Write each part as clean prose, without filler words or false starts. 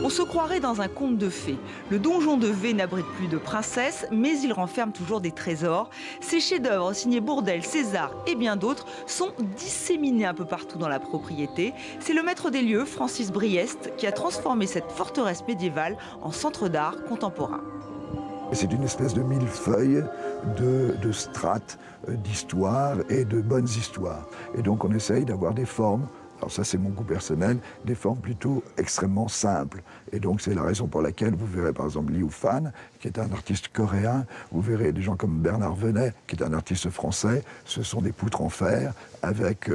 On se croirait dans un conte de fées. Le donjon de V n'abrite plus de princesses, mais il renferme toujours des trésors. Ces chefs-d'œuvre signés Bourdelle, César et bien d'autres sont disséminés un peu partout dans la propriété. C'est le maître des lieux, Francis Briest, qui a transformé cette forteresse médiévale en centre d'art contemporain. C'est une espèce de millefeuille de strates, d'histoires et de bonnes histoires. Et donc on essaye d'avoir des formes, alors ça c'est mon goût personnel, des formes plutôt extrêmement simples. Et donc c'est la raison pour laquelle vous verrez par exemple Liu Fan, qui est un artiste coréen, vous verrez des gens comme Bernard Venet, qui est un artiste français. Ce sont des poutres en fer avec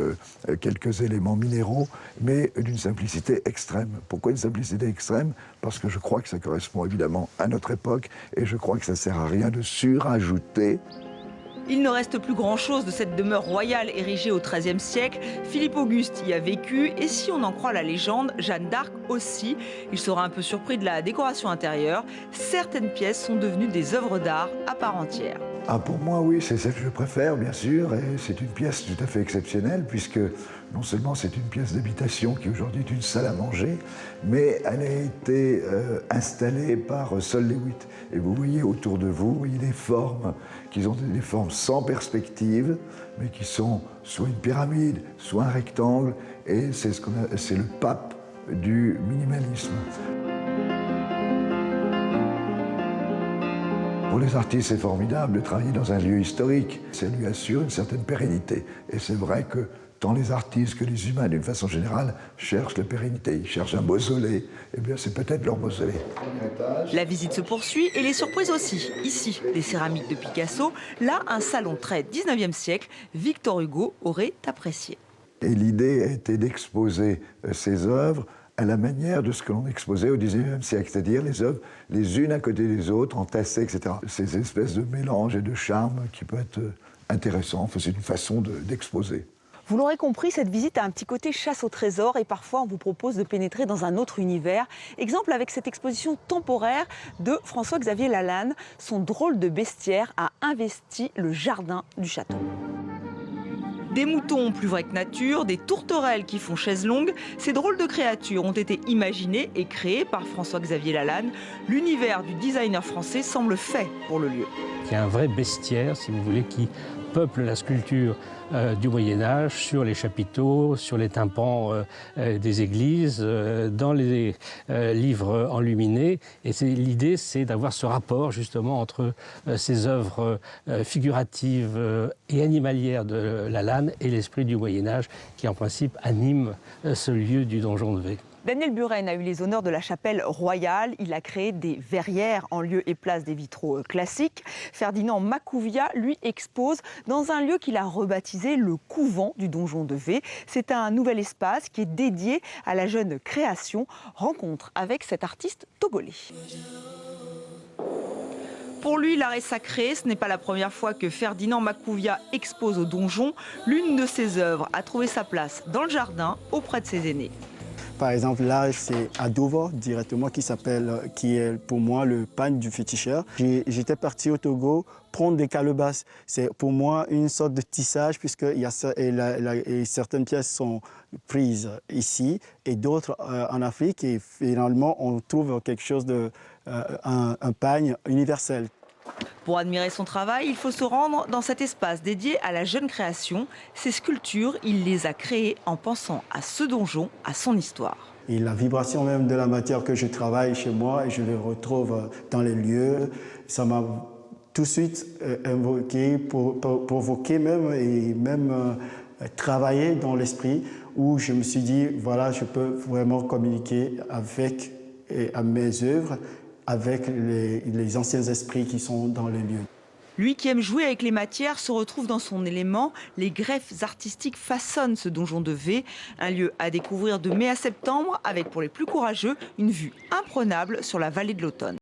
quelques éléments minéraux, mais d'une simplicité extrême. Pourquoi une simplicité extrême? Parce que je crois que ça correspond évidemment à notre époque et je crois que ça ne sert à rien de surajouter. Il ne reste plus grand-chose de cette demeure royale érigée au XIIIe siècle. Philippe Auguste y a vécu et si on en croit la légende, Jeanne d'Arc aussi. Il sera un peu surpris de la décoration intérieure. Certaines pièces sont devenues des œuvres d'art à part entière. Ah, pour moi, oui, c'est celle que je préfère, bien sûr, et c'est une pièce tout à fait exceptionnelle, puisque non seulement c'est une pièce d'habitation qui aujourd'hui est une salle à manger, mais elle a été installée par Sol Lewitt. Et vous voyez autour de vous, vous voyez des formes qui ont des formes sans perspective, mais qui sont soit une pyramide, soit un rectangle, et c'est le pape du minimalisme. Pour les artistes, c'est formidable de travailler dans un lieu historique. Ça lui assure une certaine pérennité. Et c'est vrai que tant les artistes que les humains, d'une façon générale, cherchent la pérennité. Ils cherchent un mausolée. Eh bien, c'est peut-être leur mausolée. La visite se poursuit et les surprises aussi. Ici, des céramiques de Picasso. Là, un salon très 19e siècle. Victor Hugo aurait apprécié. Et l'idée a été d'exposer ces œuvres à la manière de ce que l'on exposait au XIXe siècle, c'est-à-dire les œuvres les unes à côté des autres, entassées, etc. Ces espèces de mélange et de charme qui peut être intéressant. Enfin, c'est une façon d'exposer. Vous l'aurez compris, cette visite a un petit côté chasse au trésor et parfois on vous propose de pénétrer dans un autre univers. Exemple avec cette exposition temporaire de François-Xavier Lalanne. Son drôle de bestiaire a investi le jardin du château. Des moutons plus vrais que nature, des tourterelles qui font chaise longue, ces drôles de créatures ont été imaginées et créées par François-Xavier Lalanne. L'univers du designer français semble fait pour le lieu. Il y a un vrai bestiaire, si vous voulez, qui peuple la sculpture du Moyen-Âge sur les chapiteaux, sur les tympans des églises, dans les livres enluminés. Et l'idée, c'est d'avoir ce rapport justement entre ces œuvres figuratives et animalières de Lalanne et l'esprit du Moyen-Âge qui, en principe, anime ce lieu du donjon de V. Daniel Buren a eu les honneurs de la chapelle royale. Il a créé des verrières en lieu et place des vitraux classiques. Ferdinand Macouvia, lui, expose dans un lieu qu'il a rebaptisé le couvent du donjon de V. C'est un nouvel espace qui est dédié à la jeune création. Rencontre avec cet artiste togolais. Pour lui, l'art est sacré. Ce n'est pas la première fois que Ferdinand Macouvia expose au donjon. L'une de ses œuvres a trouvé sa place dans le jardin auprès de ses aînés. Par exemple, là, c'est Adovo, directement, qui est pour moi le pagne du féticheur. J'étais parti au Togo prendre des calebasses. C'est pour moi une sorte de tissage, puisque certaines pièces sont prises ici et d'autres en Afrique. Et finalement, on trouve quelque chose un pagne universel. Pour admirer son travail, il faut se rendre dans cet espace dédié à la jeune création. Ces sculptures, il les a créées en pensant à ce donjon, à son histoire. Et la vibration même de la matière que je travaille chez moi, et je le retrouve dans les lieux, ça m'a tout de suite invoqué, provoqué même, et même travaillé dans l'esprit, où je me suis dit, voilà, je peux vraiment communiquer avec mes œuvres, avec les anciens esprits qui sont dans les lieux. Lui qui aime jouer avec les matières se retrouve dans son élément. Les greffes artistiques façonnent ce donjon de V. Un lieu à découvrir de mai à septembre avec, pour les plus courageux, une vue imprenable sur la vallée de l'Automne.